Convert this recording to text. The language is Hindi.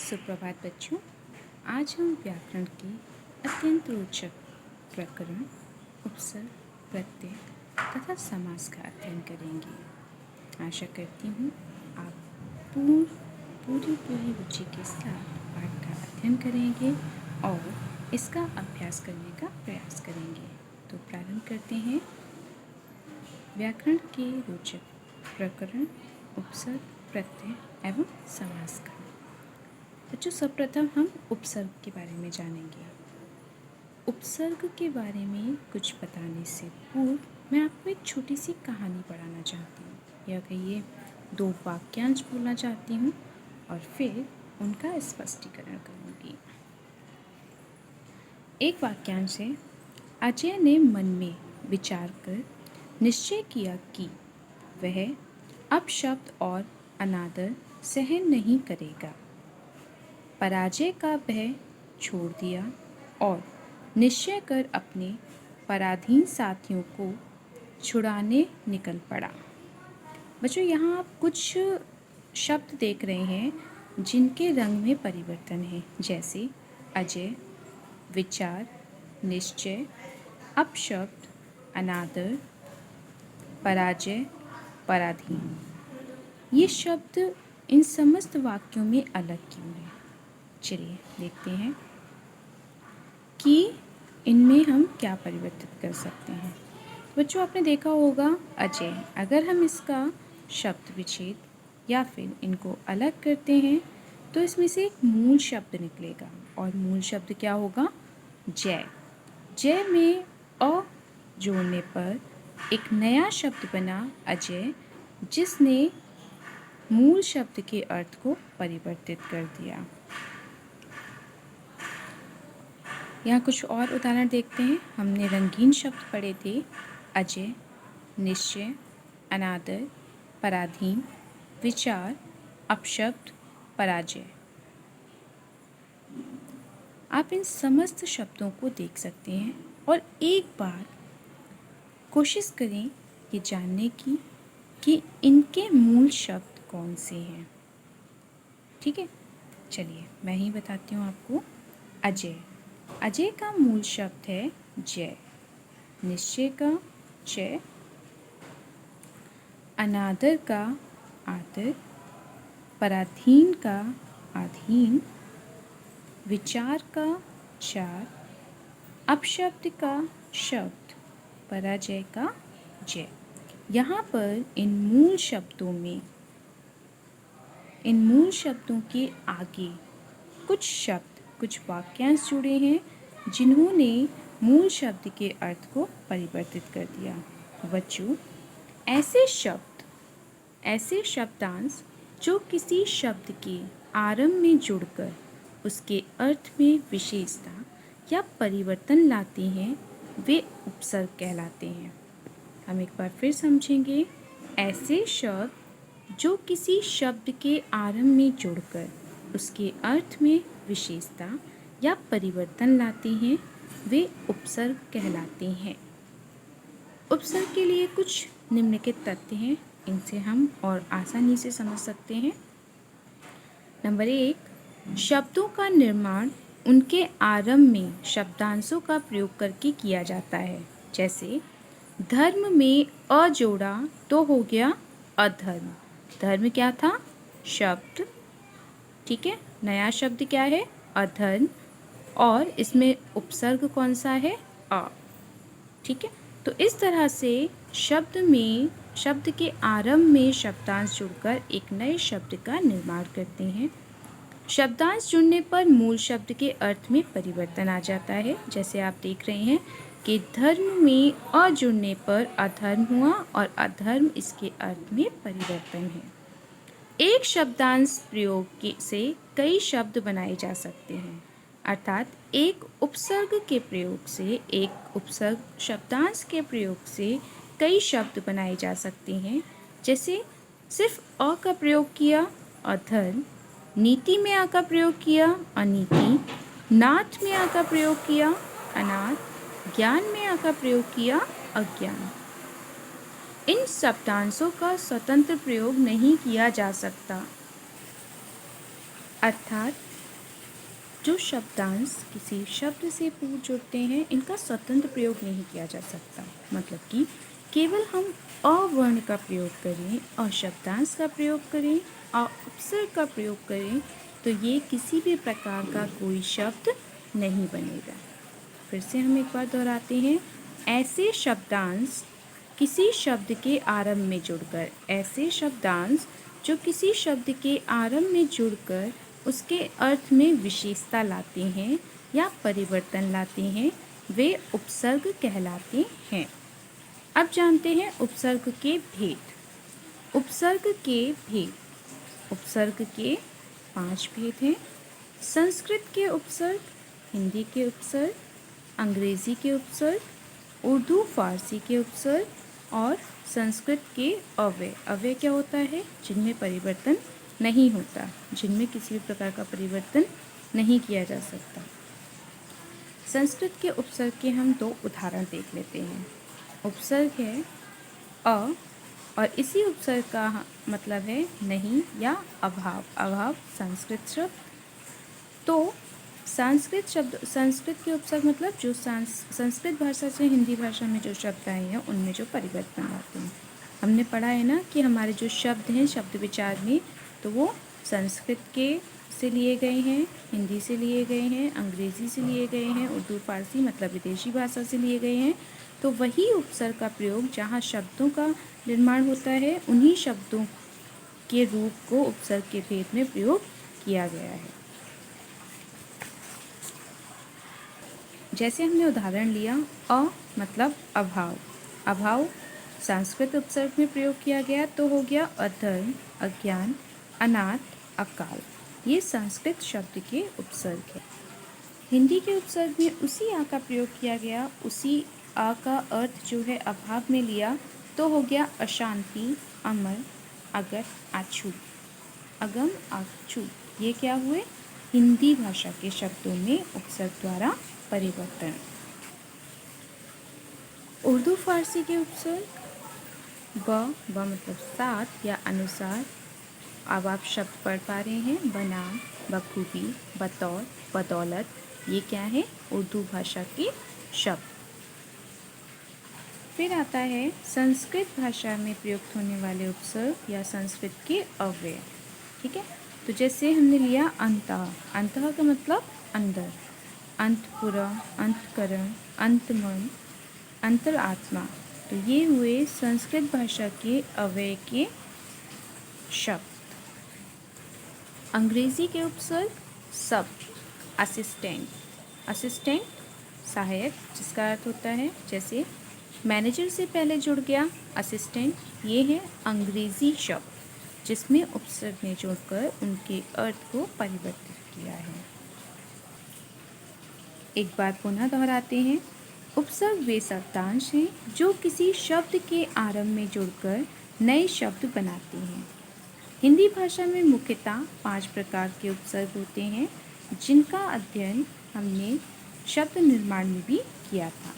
सुप्रभात बच्चों। आज हम व्याकरण के अत्यंत रोचक प्रकरण उपसर्ग, प्रत्यय तथा समास का अध्ययन करेंगे। आशा करती हूँ आप पूरी रुचि के साथ पाठ का अध्ययन करेंगे और इसका अभ्यास करने का प्रयास करेंगे। तो प्रारंभ करते हैं व्याकरण के रोचक प्रकरण उपसर्ग, प्रत्यय एवं समास का। बच्चों, सर्वप्रथम हम उपसर्ग के बारे में जानेंगे। उपसर्ग के बारे में कुछ बताने से पूर्व मैं आपको एक छोटी सी कहानी पढ़ाना चाहती हूँ, या कहिए 2 वाक्यांश बोलना चाहती हूँ और फिर उनका स्पष्टीकरण करूँगी। एक वाक्यांश है, अजय ने मन में विचार कर निश्चय किया कि वह अपशब्द और अनादर सहन नहीं करेगा। पराजय का भय छोड़ दिया और निश्चय कर अपने पराधीन साथियों को छुड़ाने निकल पड़ा। बच्चों, यहाँ आप कुछ शब्द देख रहे हैं जिनके रंग में परिवर्तन है, जैसे अजय, विचार, निश्चय, अपशब्द, अनादर, पराजय, पराधीन। ये शब्द इन समस्त वाक्यों में अलग क्यों हैं? चलिए देखते हैं कि इनमें हम क्या परिवर्तित कर सकते हैं। बच्चों, आपने देखा होगा अजय, अगर हम इसका शब्द विच्छेद या फिर इनको अलग करते हैं तो इसमें से एक मूल शब्द निकलेगा और मूल शब्द क्या होगा? जय। जय में अ जोड़ने पर एक नया शब्द बना अजय, जिसने मूल शब्द के अर्थ को परिवर्तित कर दिया। यहाँ कुछ और उदाहरण देखते हैं। हमने रंगीन शब्द पढ़े थे, अजय, निश्चय, अनादर, पराधीन, विचार, अपशब्द, पराजय। आप इन समस्त शब्दों को देख सकते हैं और एक बार कोशिश करें ये जानने की कि इनके मूल शब्द कौन से हैं। ठीक है, चलिए मैं ही बताती हूँ आपको। अजय, अजय का मूल शब्द है जय। निश्चय का चय, अनादर का आदर, पराधीन का आधीन, विचार का चार, अपशब्द का शब्द, पराजय का जय। यहाँ पर इन मूल शब्दों के आगे कुछ शब्द, कुछ वाक्यांश जुड़े हैं जिन्होंने मूल शब्द के अर्थ को परिवर्तित कर दिया। बच्चों, ऐसे शब्दांश जो किसी शब्द के आरंभ में जुड़कर उसके अर्थ में विशेषता या परिवर्तन लाते हैं, वे उपसर्ग कहलाते हैं। हम एक बार फिर समझेंगे। ऐसे शब्द जो किसी शब्द के आरंभ में जुड़कर उसके अर्थ में विशेषता या परिवर्तन लाते हैं, वे उपसर्ग कहलाते हैं। उपसर्ग के लिए कुछ निम्नलिखित तथ्य हैं, इनसे हम और आसानी से समझ सकते हैं। नंबर 1, शब्दों का निर्माण उनके आरंभ में शब्दांशों का प्रयोग करके किया जाता है। जैसे धर्म में अ जोड़ा तो हो गया अधर्म। धर्म क्या था? शब्द। ठीक है, नया शब्द क्या है? अधर्म, और इसमें उपसर्ग कौन सा है? अ। ठीक है, तो इस तरह से शब्द के आरंभ में शब्दांश जुड़कर एक नए शब्द का निर्माण करते हैं। शब्दांश जुड़ने पर मूल शब्द के अर्थ में परिवर्तन आ जाता है। जैसे आप देख रहे हैं कि धर्म में अ जुड़ने पर अधर्म हुआ और अधर्म इसके अर्थ में परिवर्तन है। एक शब्दांश प्रयोग से कई शब्द बनाए जा सकते हैं, अर्थात एक उपसर्ग शब्दांश के प्रयोग से कई शब्द बनाए जा सकते हैं। जैसे सिर्फ अ का प्रयोग किया, अधर्म, नीति में आ का प्रयोग किया, अनीति, नाथ में आ का प्रयोग किया, अनाथ, ज्ञान में आ का प्रयोग किया, अज्ञान। इन शब्दांशों का स्वतंत्र प्रयोग नहीं किया जा सकता, अर्थात जो शब्दांश किसी शब्द से पूर्व जुड़ते हैं इनका स्वतंत्र प्रयोग नहीं किया जा सकता। मतलब कि केवल हम अ वर्ण का प्रयोग करें और शब्दांश का प्रयोग करें और उपसर्ग का प्रयोग करें तो ये किसी भी प्रकार का कोई शब्द नहीं बनेगा। फिर से हम एक बार दोहराते हैं। ऐसे शब्दांश किसी शब्द के आरंभ में जुड़कर, ऐसे शब्दांश जो किसी शब्द के आरंभ में जुड़कर उसके अर्थ में विशेषता लाते हैं या परिवर्तन लाते हैं, वे उपसर्ग कहलाते हैं। अब जानते हैं उपसर्ग के भेद। उपसर्ग के भेद, उपसर्ग के 5 भेद हैं। संस्कृत के उपसर्ग, हिंदी के उपसर्ग, अंग्रेज़ी के उपसर्ग, उर्दू फारसी के उपसर्ग और संस्कृत के अव्यय। अव्यय क्या होता है? जिनमें परिवर्तन नहीं होता, जिनमें किसी भी प्रकार का परिवर्तन नहीं किया जा सकता। संस्कृत के उपसर्ग के हम 2 उदाहरण देख लेते हैं। उपसर्ग है अ और इसी उपसर्ग का मतलब है नहीं या अभाव। अभाव संस्कृत शब्द। तो संस्कृत के उपसर्ग मतलब जो संस्कृत भाषा से हिंदी भाषा में जो शब्द आए हैं उनमें जो परिवर्तन आते हैं। हमने पढ़ा है ना कि हमारे जो शब्द हैं शब्द विचार में, तो वो संस्कृत के से लिए गए हैं, हिंदी से लिए गए हैं, अंग्रेज़ी से लिए गए हैं, उर्दू फारसी मतलब विदेशी भाषा से लिए गए हैं। तो वही उपसर्ग का प्रयोग जहाँ शब्दों का निर्माण होता है उन्हीं शब्दों के रूप को उपसर्ग के भेद में प्रयोग किया गया है। जैसे हमने उदाहरण लिया अ मतलब अभाव। अभाव संस्कृत उपसर्ग में प्रयोग किया गया तो हो गया अधर्म, अज्ञान, अनाथ, अकाल। ये संस्कृत शब्द के उपसर्ग है। हिंदी के उपसर्ग में उसी आ का प्रयोग किया गया, उसी आ का अर्थ जो है अभाव में लिया तो हो गया अशांति, अमर, अगत, अछूत। अगम, अछूत ये क्या हुए? हिंदी भाषा के शब्दों में उपसर्ग द्वारा परिवर्तन। उर्दू फारसी के उपसर्ग ब मतलब साथ या अनुसार। अब आप शब्द पढ़ पा रहे हैं। बनाम, बखूबी, बतौर, बदौलत, ये क्या है? उर्दू भाषा के शब्द। फिर आता है संस्कृत भाषा में प्रयुक्त होने वाले उपसर्ग या संस्कृत के अव्यय। ठीक है, तो जैसे हमने लिया अंतः। अंतः का मतलब अंदर। अंतपुरा, अंतकरण, अंतमन, अंतरात्मा। तो ये हुए संस्कृत भाषा के अव्यय के शब्द। अंग्रेज़ी के उपसर्ग सब, असिस्टेंट। असिस्टेंट सहायक, जिसका अर्थ होता है जैसे मैनेजर से पहले जुड़ गया असिस्टेंट, ये है अंग्रेज़ी शब्द जिसमें उपसर्ग ने जोड़कर उनके अर्थ को परिवर्तित किया है। एक बार पुनः दोहराते हैं। उपसर्ग वे शब्दांश हैं जो किसी शब्द के आरंभ में जुड़कर नए शब्द बनाते हैं। हिंदी भाषा में मुख्यतः 5 प्रकार के उपसर्ग होते हैं जिनका अध्ययन हमने शब्द निर्माण में भी किया था।